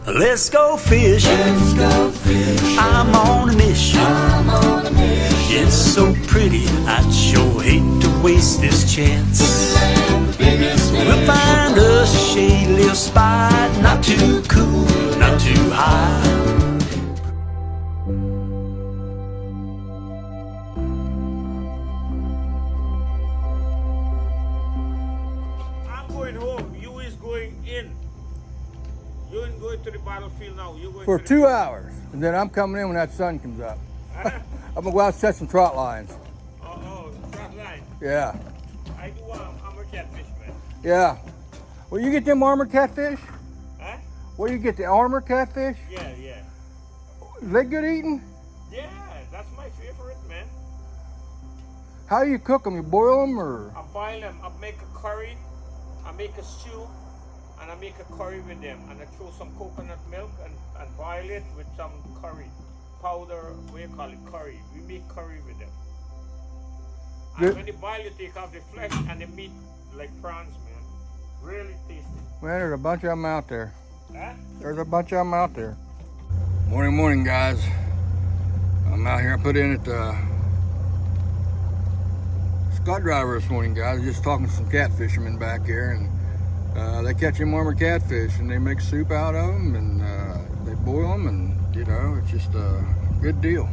Let's go fishing. Let's go fishing. I'm on a mission. I'm on a mission. It's so pretty, I'd sure hate to waste this chance. The biggest fish. We'll find us a shady little spot, not too cool, not too high. I'm going home. You is going in. You ain't going to the battlefield now. You're going For to 2 hours, and then I'm coming in when that sun comes up. I'm gonna go out and set some trot lines. Front line. Yeah, I do armor catfish, man. yeah. Where you get them armor catfish? Huh? Where you get the armor catfish? Yeah. Is they good eating? Yeah, that's my favorite, man. How do you cook them? You boil them or? I boil them. I make a curry. I make a stew. And I make a curry with them. And I throw some coconut milk and boil it with some curry powder. What do you call it? Curry. We make curry with them. And Good. when you boil, you take off the flesh and the meat like prawns, man. Really tasty. Man, there's a bunch of them out there. Huh? There's a bunch of them out there. Morning, guys. I'm out here. I put in at the Scott driver this morning, guys. Just talking to some cat fishermen back here, and they catch them armor catfish, and they make soup out of them, and they boil them, and you know, it's just a good deal.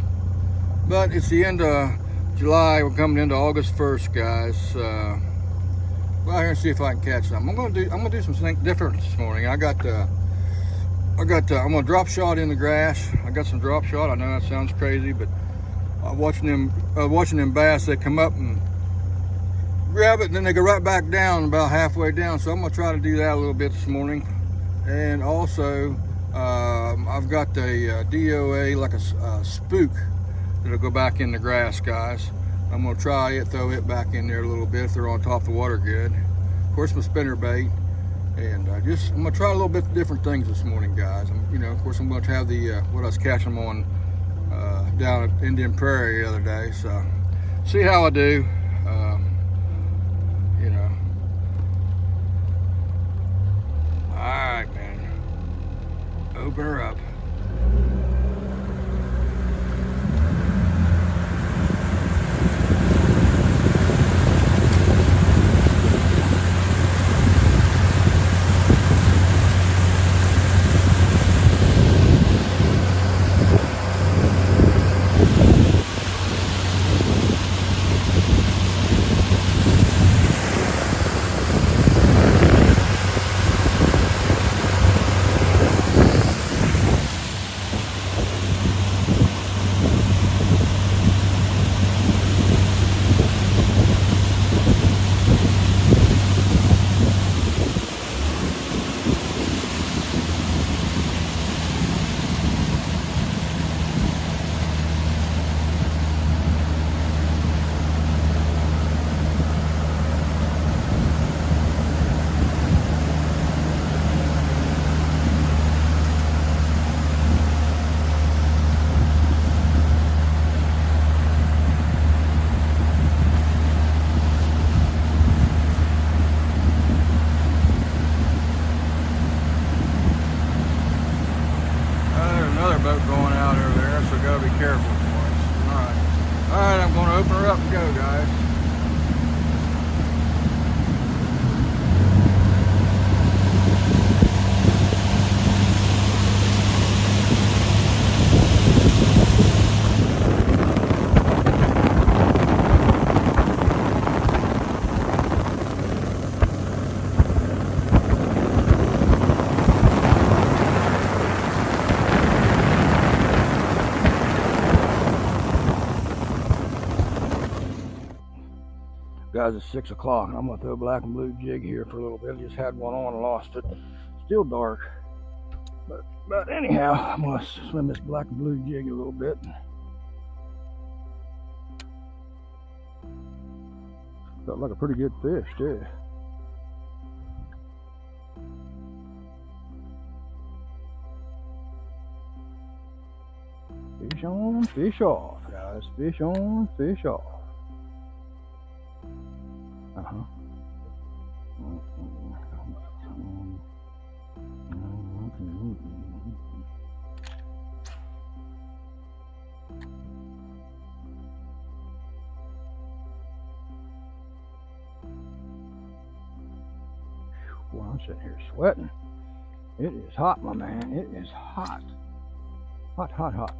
But it's the end of July. We're coming into August 1st, guys. Go out here and see if I can catch some. I'm gonna do something different this morning. I'm gonna drop shot in the grass. I got some drop shot. I know that sounds crazy, but watching them bass, they come up and grab it, and then they go right back down about halfway down. So I'm gonna try to do that a little bit this morning. And also, I've got a DOA, like a spook that'll go back in the grass, guys. I'm gonna try it, throw it back in there a little bit if they're on top of the water good. Of course, my spinner bait. And I'm gonna try a little bit different things this morning, guys. Of course, I'm going to have the what I was catching them on down at Indian Prairie the other day. So, see how I do. All right, man. Open her up. Boat going out over there, so gotta be careful for us. All right, I'm gonna open her up and go, guys. Guys, it's 6 o'clock, and I'm gonna throw a black and blue jig here for a little bit. Just had one on and lost it. Still dark, but anyhow, I'm gonna swim this black and blue jig a little bit. Felt like a pretty good fish too. Fish on, fish off, guys. Fish on, fish off. I'm sitting here sweating. It is hot, my man. It is hot. Hot, hot, hot.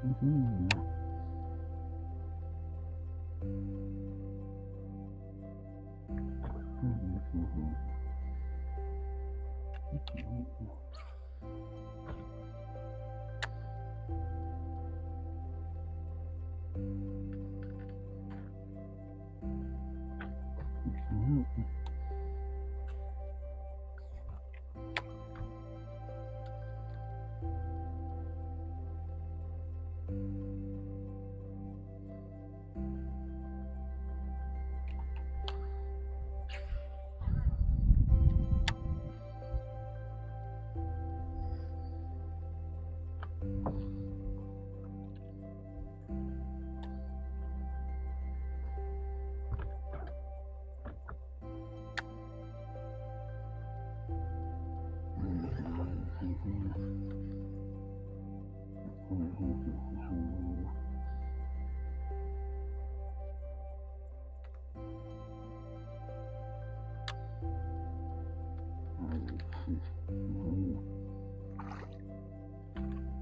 Mm-hmm. Mm-hmm.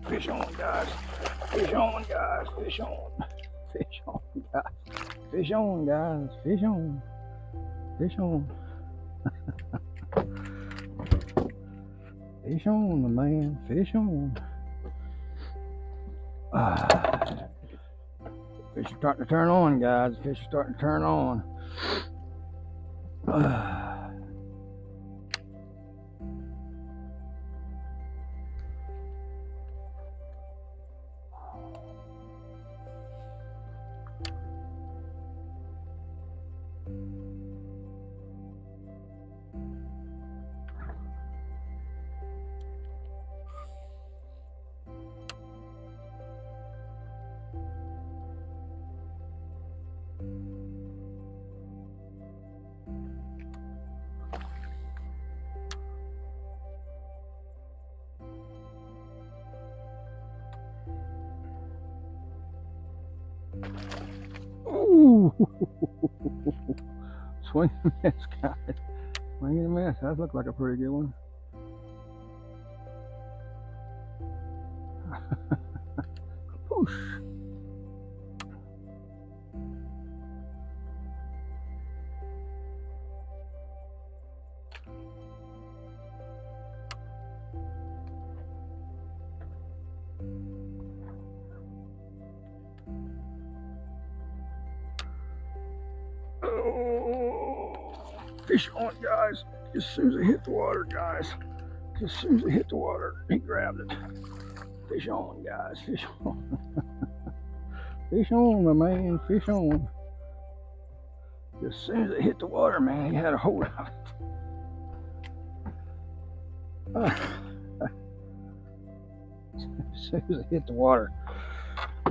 Fish on, guys. Fish on, guys. Fish on. Fish on, guys. Fish on, guys. Fish on. Fish on. Fish on, man. Fish on. Fish are starting to turn on, guys. Fish are starting to turn on. Ooh. Swing and miss, guys. Swing and miss. That looked like a pretty good one. Whoosh. Oh, fish on, guys. As soon as it hit the water, guys. As soon as it hit the water, he grabbed it. Fish on, guys. Fish on. Fish on, my man. Fish on. As soon as it hit the water, man, he had a hold of it. As soon as it hit the water.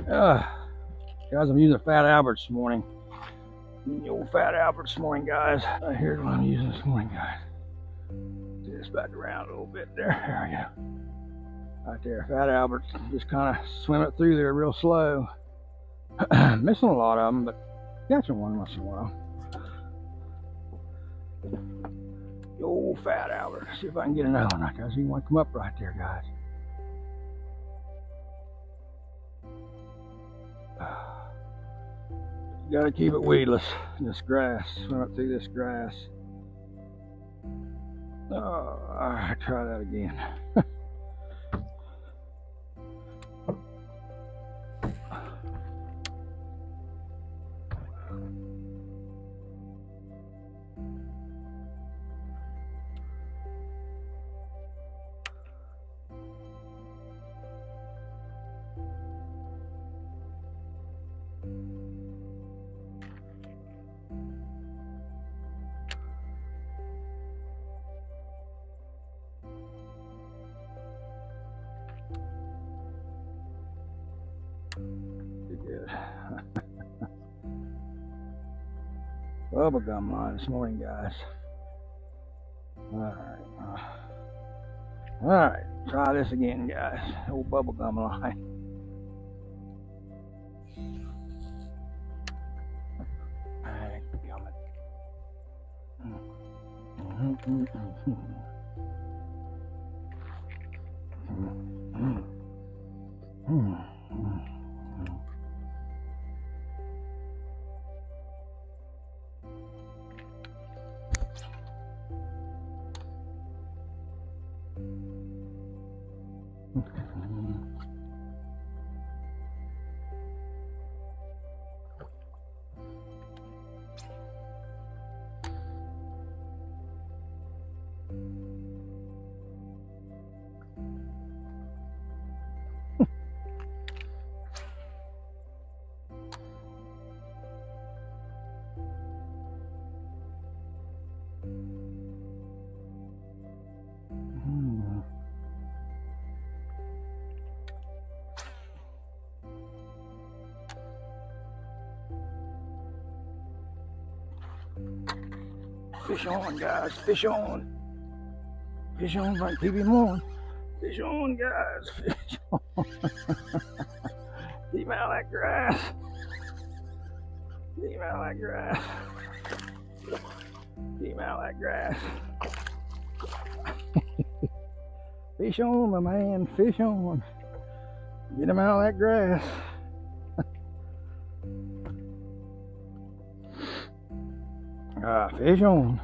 Guys, I'm using a Fat Albert this morning. The old Fat Albert this morning, guys. Here's what I'm using this morning, guys. Do this back around a little bit there. There we go. Right there, Fat Albert. Just kind of swim it through there real slow. Missing a lot of them, but catching one once in a while. The old Fat Albert. See if I can get another one right there. So you want to come up right there, guys. You gotta keep it weedless in this grass. Swim up through this grass. Oh, alright, try that again. Good. Bubblegum line this morning, guys. Alright, try this again, guys. Old bubblegum line. Alright, Fish on, guys. Fish on. Fish on like keep him on. Fish on, guys. Fish on. Keep him out of that grass. Keep him out of that grass. Keep him out of that grass. Fish on, my man. Fish on. Get him out of that grass. Fish on.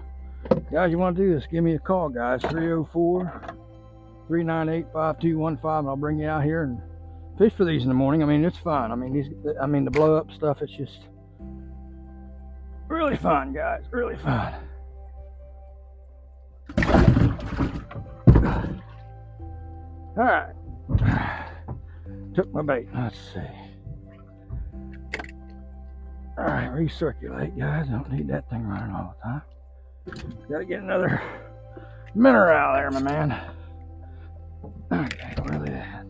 Guys, you want to do this, give me a call, guys. 304-398-5215, and I'll bring you out here and fish for these in the morning. I mean, it's fun. I mean, the blow up stuff, it's just really fun, guys. Really fun. All right. Took my bait. Let's see. All right, recirculate, guys. Don't need that thing running all the time. Gotta get another minnow out there, my man. Okay, where are they at?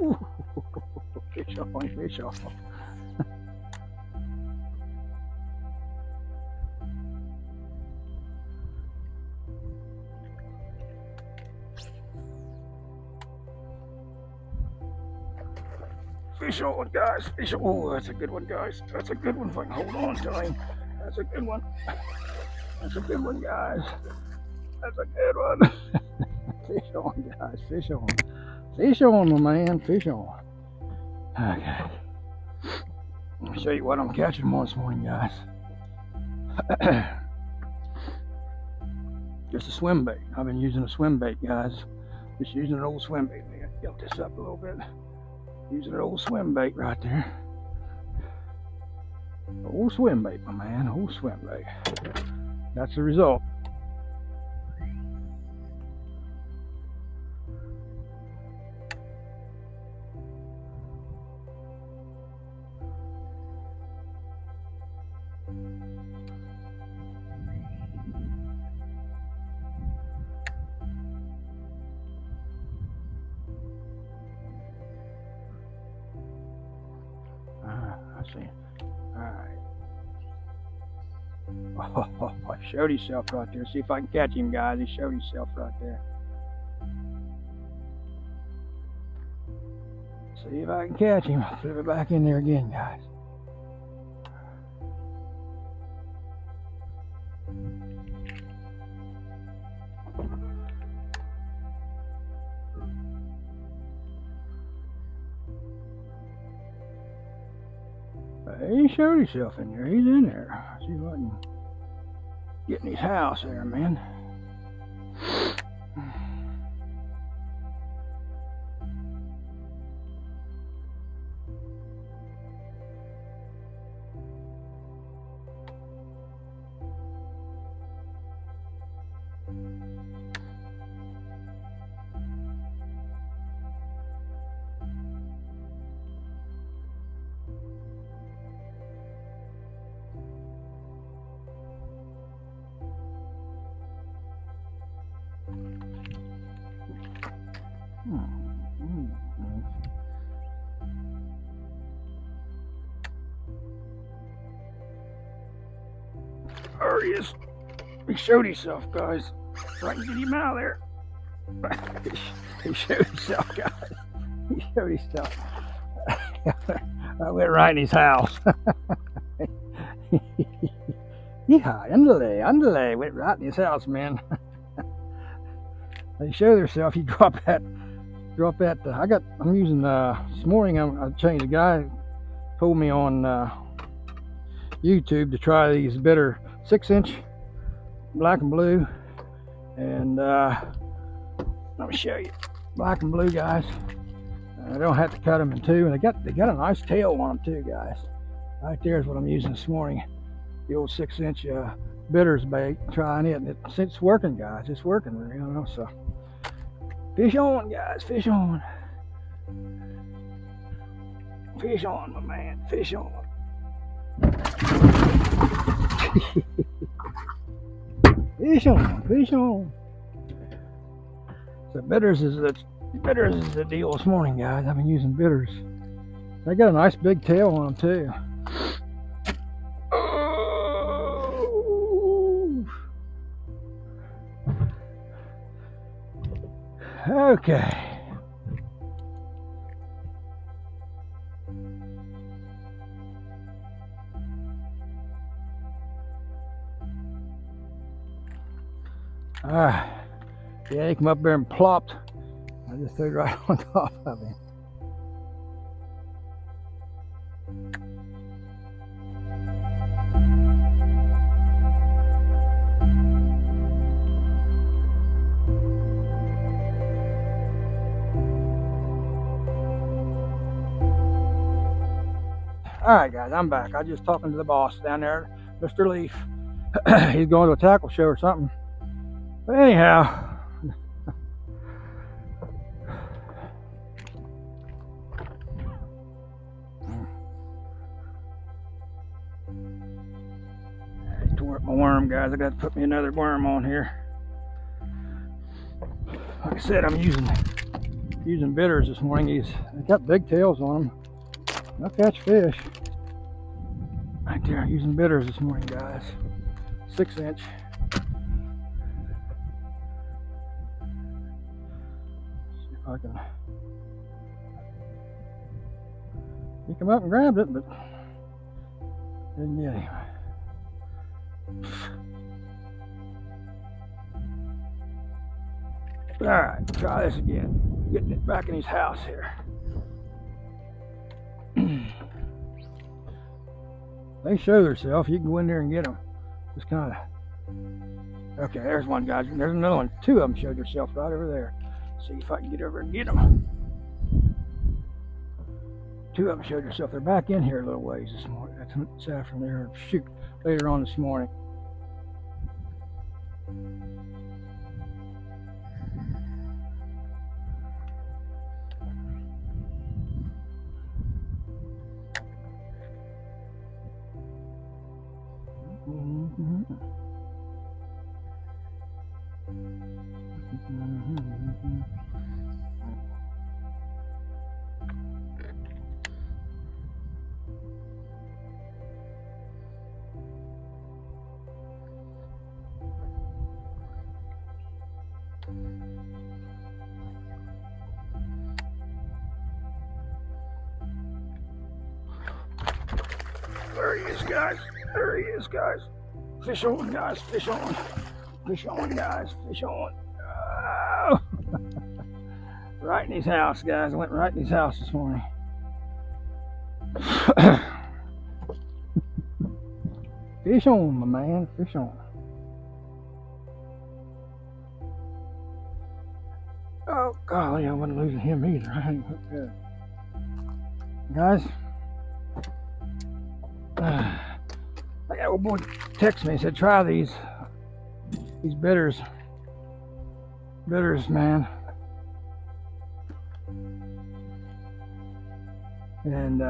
Ooh, fish on, fish on. Fish on, guys. Fish on. Oh, that's a good one, guys. That's a good one. If I can hold on to him. That's a good one. That's a good one, guys. That's a good one. Fish on, guys. Fish on. Fish on, my man. Fish on. Okay. I'll show you what I'm catching this morning, guys. Just a swim bait. I've been using a swim bait, guys. Just using an old swim bait. Let me tilt this up a little bit. Using an old swim bait right there. Old swim bait, my man. Old swim bait. That's the result. I see. Alright. Oh, he showed himself right there. See if I can catch him, guys. He showed himself right there. See if I can catch him. I'll flip it back in there again, guys. He showed himself in there. He's in there. See if I can get in his house there, man. There he is. He showed himself, guys. So I can get him out of there. He showed himself, guys. He showed himself. I went right in his house. Yeah, underlay. Went right in his house, man. They showed themselves. He dropped that. I'm using this morning. I changed. The guy told me on YouTube to try these bitter 6-inch black and blue, and let me show you black and blue, guys. I don't have to cut them in two, and they got a nice tail on them too, guys. Right there is what I'm using this morning. The old 6-inch bitters bait. Trying it, and it's working, guys. It's working, you know. So fish on, guys. Fish on. Fish on, my man. Fish on. Fish on. So bitters is the deal this morning, guys. I've been using bitters. They got a nice big tail on them too. Okay. Yeah, he came up there and plopped. I just threw it right on top of him. All right, guys, I'm back. I was just talking to the boss down there, Mr. Leaf. He's going to a tackle show or something. But anyhow, I tore up my worm, guys. I got to put me another worm on here. Like I said, I'm using bitters this morning. They got big tails on them. They'll catch fish. Right there, using bitters this morning, guys. 6-inch. See if I can. He came up and grabbed it, but didn't get him. All right, try this again. Getting it back in his house here. They show themselves. You can go in there and get them. Just kind of. Okay, there's one, guys. There's another one. Two of them showed themselves right over there. See if I can get over and get them. Two of them showed themselves. They're back in here a little ways this morning. That's this afternoon. Shoot, later on this morning. There he is, guys. There he is, guys. Fish on, guys. Fish on. Fish on, guys. Fish on. Oh. Right in his house, guys. I went right in his house this morning. Fish on, my man. Fish on. Oh, golly, I wasn't losing him either. I ain't hooked good. Guys, I got old boy text me and said, try these bitters. Bitters, man. And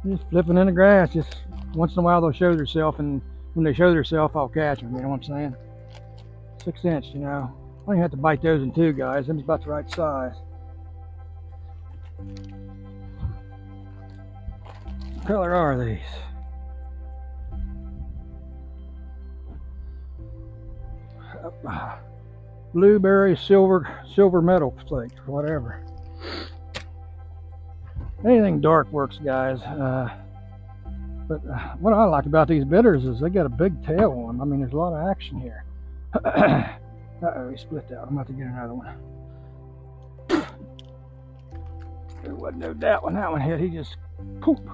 just flipping in the grass. Just once in a while they'll show themselves, and when they show themselves, I'll catch them. You know what I'm saying? 6 inch, you know. I don't even have to bite those in two, guys. Them's about the right size. What color are these? Blueberry, silver metal flakes, whatever. Anything dark works, guys. But what I like about these bitters is they got a big tail on them. I mean, there's a lot of action here. Uh-oh, he split out. I'm about to get another one. There wasn't no doubt when that one hit. He just poop.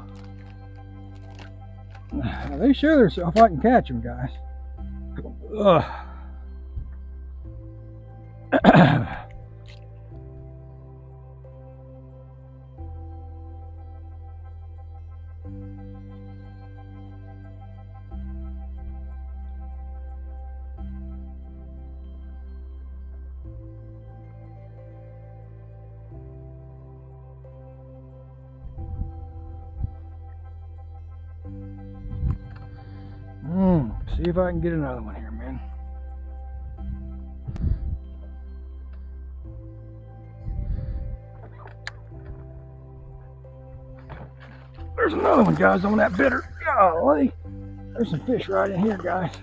They show themselves. I can catch them, guys. Ugh. See if I can get another one here, man. There's another one, guys, on that bitter. Golly. There's some fish right in here, guys.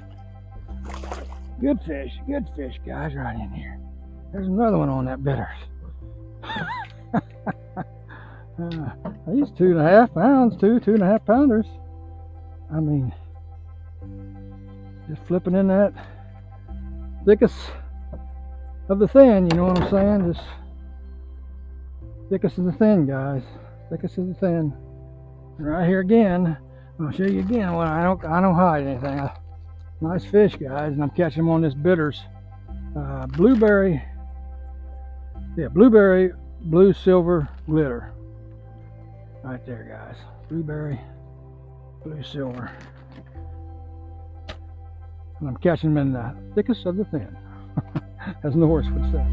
Good fish, guys, right in here. There's another one on that bitter. These 2.5 pounds, 2.5 pounders. I mean, just flipping in that thickest of the thin, you know what I'm saying? Just thickest of the thin, guys. Thickest of the thin. And right here again, I'll show you again. Well, I don't hide anything. Nice fish, guys, and I'm catching them on this bitters. Blueberry, blue silver glitter. Right there, guys. Blueberry, blue silver. And I'm catching them in the thickest of the thin, as Norris would say.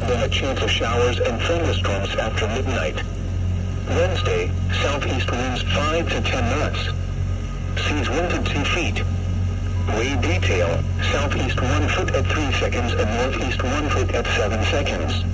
then a chance of showers and thunderstorms after midnight. Wednesday, southeast winds 5 to 10 knots. Seas 1 to 2 feet. Wave detail, southeast 1 foot at 3 seconds and northeast 1 foot at 7 seconds.